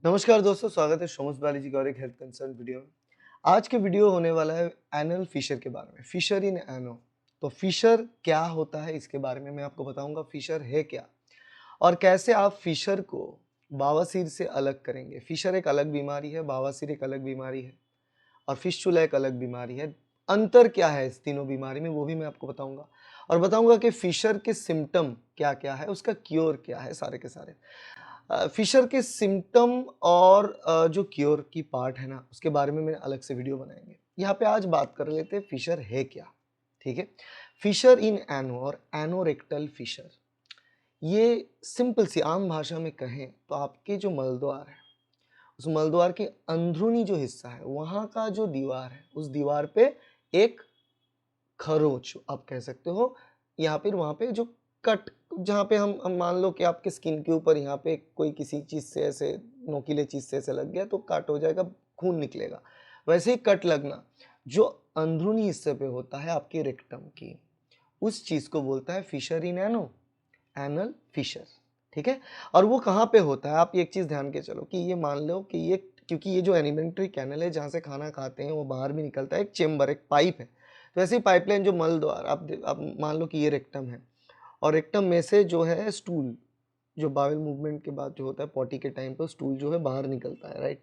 नमस्कार दोस्तों, स्वागत है सोमस बालाजी की और एक हेल्थ कंसर्न वीडियो में। आज के वीडियो होने वाला है एनल फिशर के बारे में, फिशर इन एनो। तो फिशर क्या होता है इसके बारे में मैं आपको बताऊंगा, फिशर है क्या और कैसे आप फिशर को बवासीर से अलग करेंगे। फिशर एक अलग बीमारी है, बवासीर एक अलग बीमारी है और फिस्टुला एक अलग बीमारी है। अंतर क्या है इस तीनों बीमारी में वो भी मैं आपको बताऊंगा और बताऊंगा कि फिशर के सिम्टम क्या क्या है, उसका क्योर क्या है, सारे के सारे। फिशर के सिम्टम और जो क्योर की पार्ट है ना, उसके बारे में मैं अलग से वीडियो बनाएंगे। यहाँ पे आज बात कर लेते हैं फिशर है क्या। ठीक है, फिशर इन एनो और एनोरेक्टल फिशर, ये सिंपल सी आम भाषा में कहें तो आपके जो मलद्वार है, उस मलद्वार के अंदरूनी जो हिस्सा है, वहाँ का जो दीवार है, उस दीवार पे एक खरोच आप कह सकते हो, या फिर वहाँ पे जो कट, जहाँ पे हम मान लो कि आपके स्किन के ऊपर यहाँ पे कोई किसी चीज़ से ऐसे नोकीले चीज़ से ऐसे लग गया तो कट हो जाएगा, खून निकलेगा। वैसे ही कट लगना जो अंदरूनी हिस्से पे होता है आपके रेक्टम की, उस चीज़ को बोलता है फिशर इन एनो, एनल फिशर। ठीक है, और वो कहाँ पे होता है, आप एक चीज़ ध्यान के चलो कि ये मान लो कि ये, क्योंकि ये जो एलिमेंट्री कैनल है जहाँ से खाना खाते हैं वो बाहर भी निकलता है, एक चेम्बर, एक पाइप है। तो ऐसे ही पाइपलाइन जो मल द्वार आप मान लो कि ये रेक्टम है और रेक्टम में से जो है स्टूल, जो बावेल मूवमेंट के बाद जो होता है पॉटी के टाइम पर स्टूल जो है बाहर निकलता है, राइट।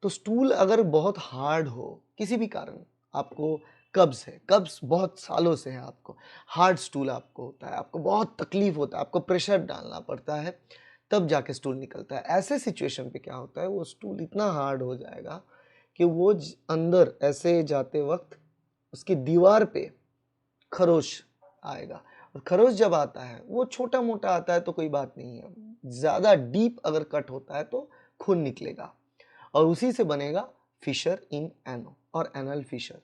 तो स्टूल अगर बहुत हार्ड हो किसी भी कारण, आपको कब्ज है, कब्ज बहुत सालों से है, आपको हार्ड स्टूल आपको होता है, आपको बहुत तकलीफ होता है, आपको प्रेशर डालना पड़ता है तब जाके स्टूल निकलता है। ऐसे सिचुएशन पे क्या होता है, वो स्टूल इतना हार्ड हो जाएगा कि वो अंदर ऐसे जाते वक्त उसकी दीवार पे खरोच आएगा। और खरोच जब आता है वो छोटा मोटा आता है तो कोई बात नहीं है, ज़्यादा डीप अगर कट होता है तो खून निकलेगा और उसी से बनेगा फिशर इन एनो और एनल फिशर।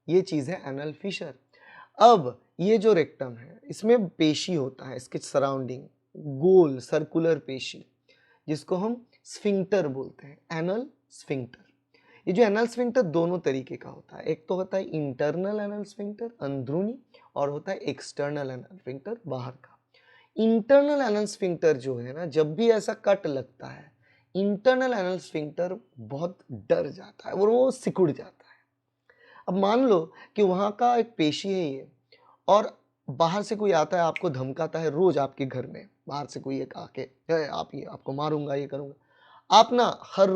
ये चीज़ है एनल फिशर। अब ये जो रेक्टम है इसमें पेशी होता है, इसके सराउंडिंग गोल सर्कुलर पेशी, जिसको हम स्फिंक्टर बोलते हैं, एनल स्फिंक्टर। ये जो एनल स्फिंक्टर दोनों तरीके का होता है, एक तो होता है इंटरनल एनल स्फिंक्टर अंदरूनी, और होता है एक्सटर्नल एनल स्फिंक्टर बाहर का। इंटरनल एनल स्फिंक्टर जो है ना, जब भी ऐसा कट लगता है इंटरनल एनल स्फिंक्टर बहुत डर जाता है और वो सिकुड़ जाता है। अब मान लो कि वहाँ का एक पेशी है ये, और बाहर से कोई आता है आपको धमकाता है, रोज आपके घर में बाहर से कोई एक आके, "ए, आप ये आपको मारूंगा, ये करूंगा", आप ना हर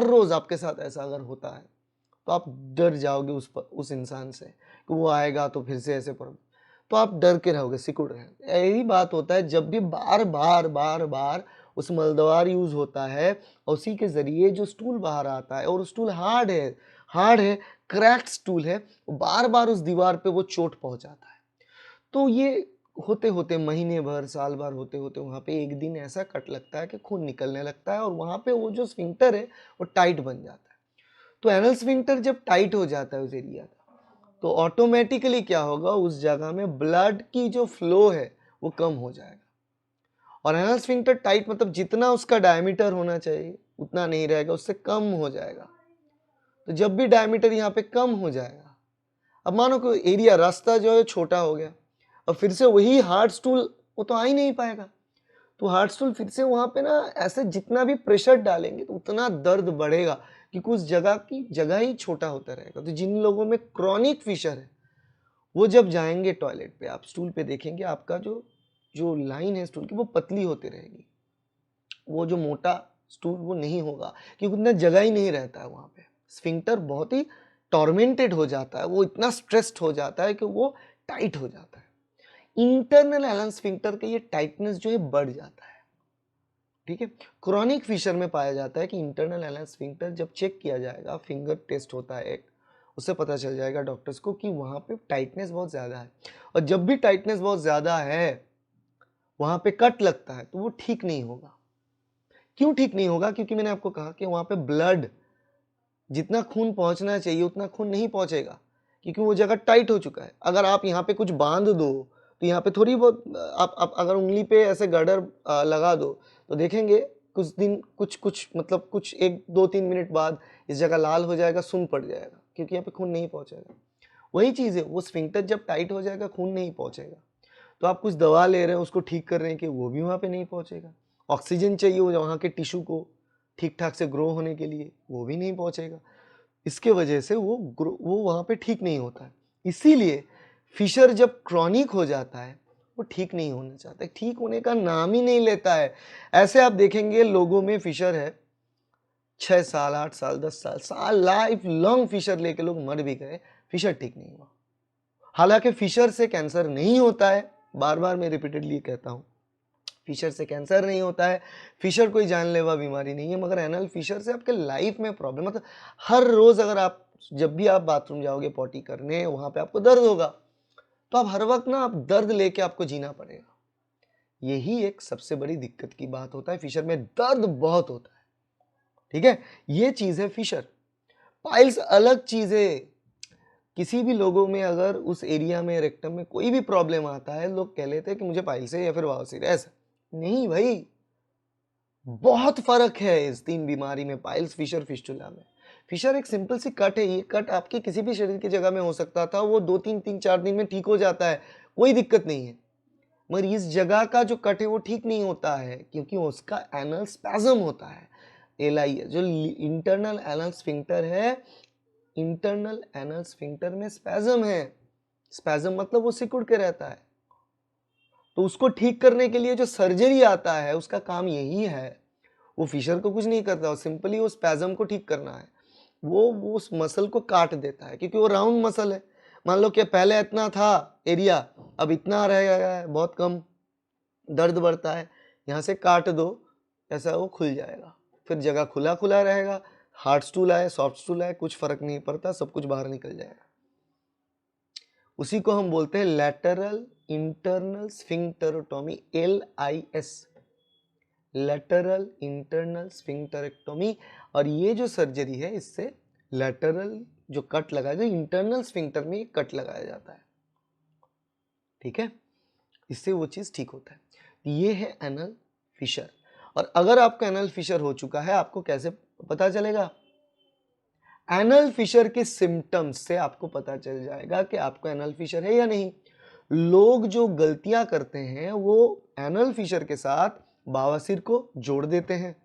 रोज आपके साथ ऐसा अगर होता है तो आप डर जाओगे उस इंसान से कि वो आएगा तो फिर से ऐसे पड़ोगे, तो आप डर के रहोगे, सिकुड़ रहे। यही बात होता है जब भी बार बार बार बार उस मलद्वार यूज होता है और उसी के जरिए जो स्टूल बाहर आता है, और स्टूल हार्ड है, क्रैक्ड स्टूल है, बार बार उस दीवार पे वो चोट पहुंचाता है। तो ये होते होते महीने भर, साल भर होते होते वहाँ पे एक दिन ऐसा कट लगता है कि खून निकलने लगता है और वहाँ पे वो जो स्फिंक्टर है वो टाइट बन जाता है। तो एनल स्फिंक्टर जब टाइट हो जाता है उस एरिया का, तो ऑटोमेटिकली क्या होगा, उस जगह में ब्लड की जो फ्लो है वो कम हो जाएगा। और एनल स्फिंक्टर टाइट मतलब जितना उसका डायमीटर होना चाहिए उतना नहीं रहेगा, उससे कम हो जाएगा। तो जब भी डायमीटर यहाँ पे कम हो जाएगा, अब मानो कोई एरिया, रास्ता जो है छोटा हो गया, और फिर से वही हार्ड स्टूल वो तो आ ही नहीं पाएगा। तो हार्ड स्टूल फिर से वहां पे ना ऐसे जितना भी प्रेशर डालेंगे तो उतना दर्द बढ़ेगा, क्योंकि उस जगह की जगह ही छोटा होता रहेगा। तो जिन लोगों में क्रॉनिक फिशर है वो जब जाएंगे टॉयलेट पे, आप स्टूल पे देखेंगे आपका जो जो लाइन है स्टूल की वो पतली होती रहेगी, वो जो मोटा स्टूल वो नहीं होगा, क्योंकि उतना जगह ही नहीं रहता है वहां पे। स्फिंक्टर बहुत ही टॉर्मेंटेड हो जाता है, वो इतना स्ट्रेस्ड हो जाता है कि वो टाइट हो जाता है। इंटरनल एलन स्फिंक्टर का ये टाइटनेस जो है बढ़ जाता है। ठीक है, क्रॉनिक फिशर में पाया जाता है कि इंटरनल एलन स्फिंक्टर जब चेक किया जाएगा, फिंगर टेस्ट होता है एक, उससे पता चल जाएगा डॉक्टर्स को कि वहां पे टाइटनेस बहुत ज्यादा है। और जब भी टाइटनेस बहुत ज्यादा है, वहां पे कट लगता है, तो वो ठीक नहीं होगा। क्यों ठीक नहीं होगा, क्योंकि मैंने आपको कहा कि वहां पे ब्लड, जितना खून पहुंचना चाहिए उतना खून नहीं पहुंचेगा, क्योंकि वो जगह टाइट हो चुका है। अगर आप यहाँ पे कुछ बांध दो तो यहाँ पे थोड़ी बहुत आप अगर उंगली पे ऐसे गर्डर लगा दो तो देखेंगे कुछ दिन, कुछ कुछ मतलब कुछ 1 2 3 मिनट बाद इस जगह लाल हो जाएगा, सुन पड़ जाएगा, क्योंकि यहाँ पे खून नहीं पहुंचेगा। वही चीज़ है, वो स्फिंक्टर जब टाइट हो जाएगा खून नहीं पहुंचेगा। तो आप कुछ दवा ले रहे हैं, उसको ठीक कर रहे हैं कि वो भी वहाँ पे नहीं पहुंचेगा। ऑक्सीजन चाहिए वो वहाँ के टिश्यू को, ठीक ठाक से ग्रो होने के लिए, वो भी नहीं पहुंचेगा। इसके वजह से वो वहाँ पे ठीक नहीं होता है। इसीलिए फिशर जब क्रॉनिक हो जाता है वो ठीक नहीं होना चाहता है, ठीक होने का नाम ही नहीं लेता है। ऐसे आप देखेंगे लोगों में फिशर है 6 साल 8 साल 10 साल लाइफ लॉन्ग फिशर लेके लोग मर भी गए, फिशर ठीक नहीं हुआ। हालांकि फिशर से कैंसर नहीं होता है, बार बार मैं रिपीटेडली कहता हूँ, फिशर से कैंसर नहीं होता है, फिशर कोई जानलेवा बीमारी नहीं है, मगर एनल फिशर से आपके लाइफ में प्रॉब्लम, मतलब हर रोज अगर आप जब भी आप बाथरूम जाओगे पॉटी करने, वहां पे आपको दर्द होगा, तो आप हर वक्त ना आप दर्द लेके आपको जीना पड़ेगा। यही एक सबसे बड़ी दिक्कत की बात होता है, फिशर में दर्द बहुत होता है। ठीक है, ये चीज है फिशर। पाइल्स अलग चीज है। किसी भी लोगों में अगर उस एरिया में रेक्टम में कोई भी प्रॉब्लम आता है, लोग कह लेते हैं कि मुझे पाइल्स है या फिर बवासीर है, ऐसा नहीं भाई, बहुत फर्क है इस तीन बीमारी में, पाइल्स, फिशर, फिस्टुला में। फिशर एक सिंपल सी कट है, ये कट आपके किसी भी शरीर की जगह में हो सकता था, वो 2 3 3 4 दिन में ठीक हो जाता है, कोई दिक्कत नहीं है। मगर इस जगह का जो कट है वो ठीक नहीं होता है, क्योंकि उसका एनल स्पैज्म होता है। एलआई जो इंटरनल एनल स्फिंक्टर है, इंटरनल एनल स्फिंक्टर में स्पैज्म है। स्पैज्म मतलब वो सिकुड़ के रहता है। तो उसको ठीक करने के लिए जो सर्जरी आता है उसका काम यही है। वो फिशर को कुछ नहीं करता, वो सिंपली उस स्पैज्म को ठीक करना है। वो उस मसल को काट देता है, क्योंकि वो राउंड मसल है। मान लो कि पहले इतना था एरिया, अब इतना रह गया है, बहुत कम, दर्द बढ़ता है, यहाँ से काट दो, ऐसा वो खुल जाएगा, फिर जगह खुला खुला रहेगा। हार्ड स्टूल है, सॉफ्ट स्टूल है, कुछ फर्क नहीं पड़ता, सब कुछ बाहर निकल जाएगा। उसी को हम बोलते हैं lateral internal sphincterotomy, LIS, lateral internal sphincterectomy. और ये जो सर्जरी है, इससे लैटरल जो कट लगाया जाए, इंटरनल स्फिंक्टर में कट लगाया जाता है। ठीक है, इससे वो चीज ठीक होता है। ये है एनल फिशर। और अगर आपका एनल फिशर हो चुका है, आपको कैसे पता चलेगा? एनल फिशर के सिम्टम्स से आपको पता चल जाएगा कि आपको एनल फिशर है या नहीं। लोग जो गलतियां करते हैं वो एनल फिशर के साथ बवासीर को जोड़ देते हैं।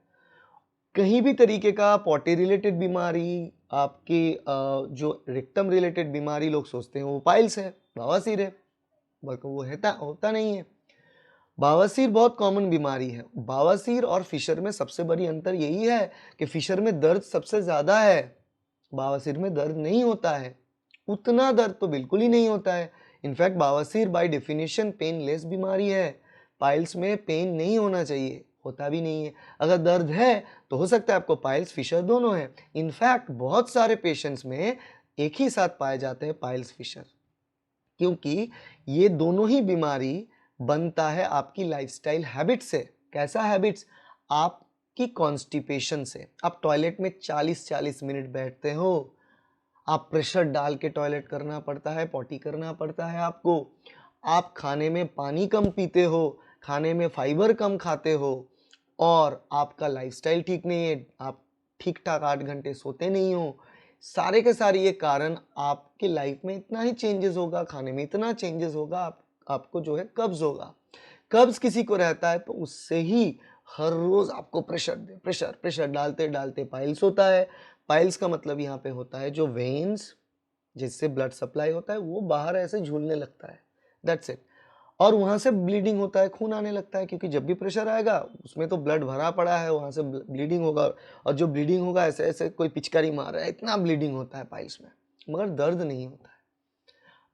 कहीं भी तरीके का पॉटी रिलेटेड बीमारी, आपकी जो रेक्टम रिलेटेड बीमारी लोग सोचते हैं वो पाइल्स है, बवासीर है, बल्कि वो होता नहीं है। बवासीर बहुत कॉमन बीमारी है। बवासीर और फिशर में सबसे बड़ी अंतर यही है कि फिशर में दर्द सबसे ज्यादा है, बवासीर में दर्द नहीं होता है। उतना दर्द तो बिल्कुल ही नहीं होता है। इनफैक्ट बवासीर बाय डेफिनेशन पेनलेस बीमारी है। पाइल्स में पेन नहीं होना चाहिए, होता भी नहीं है। अगर दर्द है तो हो सकता है आपको पाइल्स फिशर दोनों है। इनफैक्ट बहुत सारे पेशेंट्स में एक ही साथ पाए जाते हैं पाइल्स फिशर, क्योंकि ये दोनों ही बीमारी बनता है आपकी लाइफस्टाइल हैबिट से। कैसा हैबिट्स? आपकी कॉन्स्टिपेशन से। आप टॉयलेट में 40-40 मिनट बैठते हो, आप प्रेशर डाल के टॉयलेट करना पड़ता है, पॉटी करना पड़ता है आपको। आप खाने में पानी कम पीते हो, खाने में फाइबर कम खाते हो, और आपका लाइफस्टाइल ठीक नहीं है, आप ठीक ठाक 8 घंटे सोते नहीं हो। सारे के सारे ये कारण, आपकी लाइफ में इतना ही चेंजेस होगा, खाने में इतना चेंजेस होगा, आपको जो है कब्ज होगा। कब्ज किसी को रहता है तो उससे ही हर रोज आपको प्रेशर प्रेशर प्रेशर डालते डालते पाइल्स होता है। पाइल्स का मतलब यहाँ पे होता है जो वेन्स जिससे ब्लड सप्लाई होता है वो बाहर ऐसे झूलने लगता है, दैट्स इट। और वहां से ब्लीडिंग होता है, खून आने लगता है, क्योंकि जब भी प्रेशर आएगा उसमें तो ब्लड भरा पड़ा है, वहां से ब्लीडिंग होगा। और जो ब्लीडिंग होगा, ऐसे ऐसे कोई पिचकारी मार रहा है, इतना ब्लीडिंग होता है पाइल्स में, मगर दर्द नहीं होता है।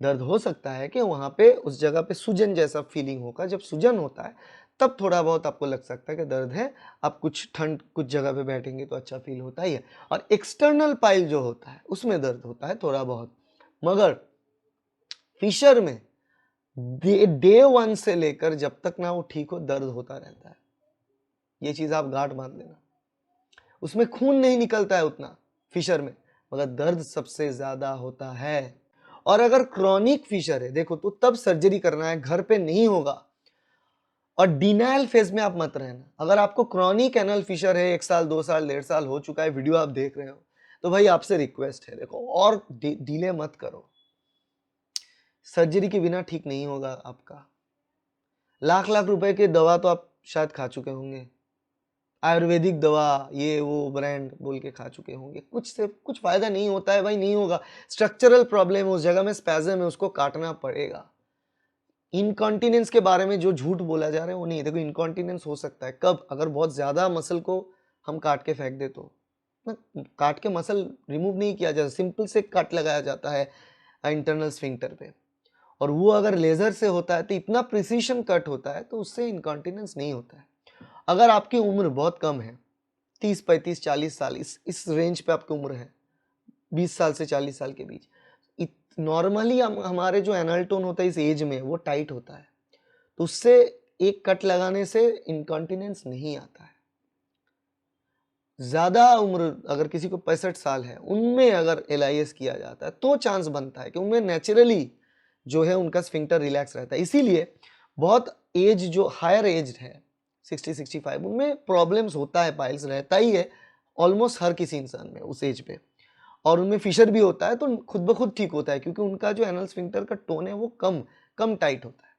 दर्द हो सकता है कि वहां पे उस जगह पे सूजन जैसा फीलिंग होगा। जब सूजन होता है तब थोड़ा बहुत आपको लग सकता है कि दर्द है। आप कुछ ठंड कुछ जगह पे बैठेंगे तो अच्छा फील होता ही है। और एक्सटर्नल पाइल जो होता है उसमें दर्द होता है थोड़ा बहुत। मगर फिशर में डे 1 से लेकर जब तक ना वो ठीक हो, दर्द होता रहता है। ये चीज आप गांठ बांध लेना। उसमें खून नहीं निकलता है उतना फिशर में, मगर दर्द सबसे ज्यादा होता है। और अगर क्रॉनिक फिशर है, देखो, तो तब सर्जरी करना है, घर पे नहीं होगा। और डिनाइल फेज में आप मत रहना। अगर आपको क्रॉनिक एनल फिशर है, 1 साल 2 साल 1.5 साल हो चुका है, वीडियो आप देख रहे हो, तो भाई आपसे रिक्वेस्ट है, देखो, और डिले मत करो। सर्जरी के बिना ठीक नहीं होगा आपका। लाख लाख रुपए की दवा तो आप शायद खा चुके होंगे, आयुर्वेदिक दवा ये वो ब्रांड बोल के खा चुके होंगे, कुछ से कुछ फ़ायदा नहीं होता है भाई, नहीं होगा। स्ट्रक्चरल प्रॉब्लम है, उस जगह में स्पैज़म है, उसको काटना पड़ेगा। इनकॉन्टिनेंस के बारे में जो झूठ बोला जा रहा है वो नहीं है। देखो इनकॉन्टिनेंस हो सकता है कब, अगर बहुत ज़्यादा मसल को हम काट के फेंक दे तो। ना, काट के मसल रिमूव नहीं किया जाता, सिंपल से कट लगाया जाता है इंटरनल स्फिंक्टर पे, और वो अगर लेज़र से होता है तो इतना प्रिसीशन कट होता है तो उससे इनकॉन्टिनेंस नहीं होता है। अगर आपकी उम्र बहुत कम है, 30, 35, 40 साल, इस रेंज पे आपकी उम्र है, 20 साल से 40 साल के बीच, नॉर्मली हमारे जो एनल टोन होता है इस एज में वो टाइट होता है, तो उससे एक कट लगाने से इनकॉन्टिनेंस नहीं आता है। ज़्यादा उम्र अगर किसी को 65 साल है, उनमें अगर LIS किया जाता है तो चांस बनता है कि उनमें नेचुरली जो है उनका स्फिंक्टर रिलैक्स रहता है। इसीलिए बहुत एज जो हायर एज है 60-65, उनमें प्रॉब्लम्स होता है, पाइल्स रहता ही है ऑलमोस्ट हर किसी इंसान में उस एज पे, और उनमें फिशर भी होता है तो खुद ब खुद ठीक होता है, क्योंकि उनका जो एनल स्फिंक्टर का टोन है वो कम कम टाइट होता है।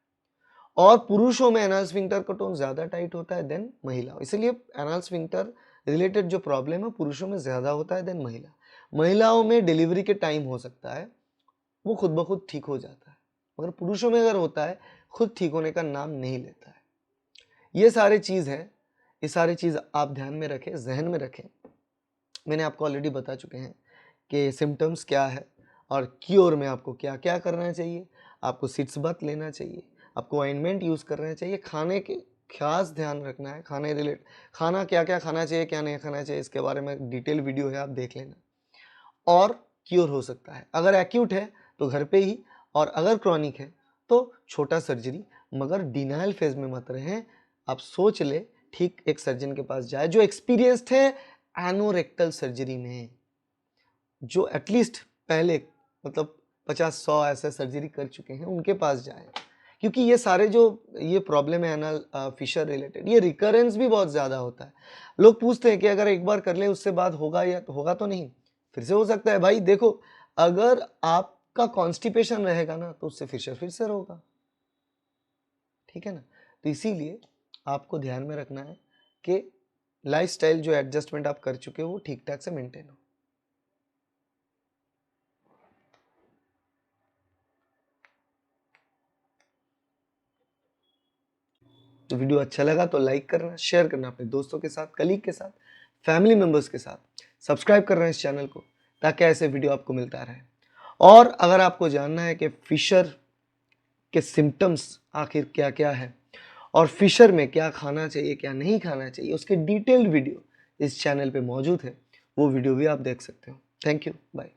और पुरुषों में एनल स्फिंक्टर का टोन ज़्यादा टाइट होता है देन महिलाओं, इसलिए एनल स्फिंक्टर रिलेटेड जो प्रॉब्लम है पुरुषों में ज़्यादा होता है देन महिलाओं में डिलीवरी के टाइम हो सकता है, वो खुद ब खुद ठीक हो जाता है, मगर पुरुषों में अगर होता है खुद ठीक होने का नाम नहीं लेता है। ये सारे चीज़ है, ये सारी चीज़ आप ध्यान में रखें, जहन में रखें। मैंने आपको ऑलरेडी बता चुके हैं कि सिम्टम्स क्या है और क्योर में आपको क्या क्या करना चाहिए। आपको सिट्स बाथ लेना चाहिए, आपको ऑइंटमेंट यूज़ करना चाहिए, खाने के खास ध्यान रखना है, खाना क्या क्या खाना चाहिए क्या नहीं खाना चाहिए, इसके बारे में डिटेल वीडियो है, आप देख लेना। और क्योर हो सकता है, अगर एक्यूट है तो घर पे ही, और अगर क्रॉनिक है तो छोटा सर्जरी, मगर डिनाइल फेज में मत रहें। आप सोच ले, ठीक एक सर्जन के पास जाए जो एक्सपीरियंस्ड है एनोरेक्टल सर्जरी में, जो एटलीस्ट पहले मतलब 50-100 ऐसे सर्जरी कर चुके हैं, उनके पास जाए, क्योंकि ये सारे जो ये प्रॉब्लम है एनल फिशर रिलेटेड, ये रिकरेंस भी बहुत ज़्यादा होता है। लोग पूछते हैं कि अगर एक बार कर ले उससे बाद होगा, या होगा तो नहीं, फिर से हो सकता है। भाई देखो, अगर आपका कॉन्स्टिपेशन रहेगा ना तो उससे फिशर होगा, ठीक है ना। तो इसीलिए आपको ध्यान में रखना है कि लाइफस्टाइल जो एडजस्टमेंट आप कर चुके हो वो ठीक ठाक से मेंटेन हो। तो वीडियो अच्छा लगा तो लाइक करना, शेयर करना अपने दोस्तों के साथ, कलीग के साथ, फैमिली मेम्बर्स के साथ, सब्सक्राइब करना इस चैनल को, ताकि ऐसे वीडियो आपको मिलता रहे। और अगर आपको जानना है कि फिशर के सिम्टम्स आखिर क्या क्या है और फिशर में क्या खाना चाहिए क्या नहीं खाना चाहिए, उसके डिटेल्ड वीडियो इस चैनल पे मौजूद है, वो वीडियो भी आप देख सकते हो। Thank you, bye.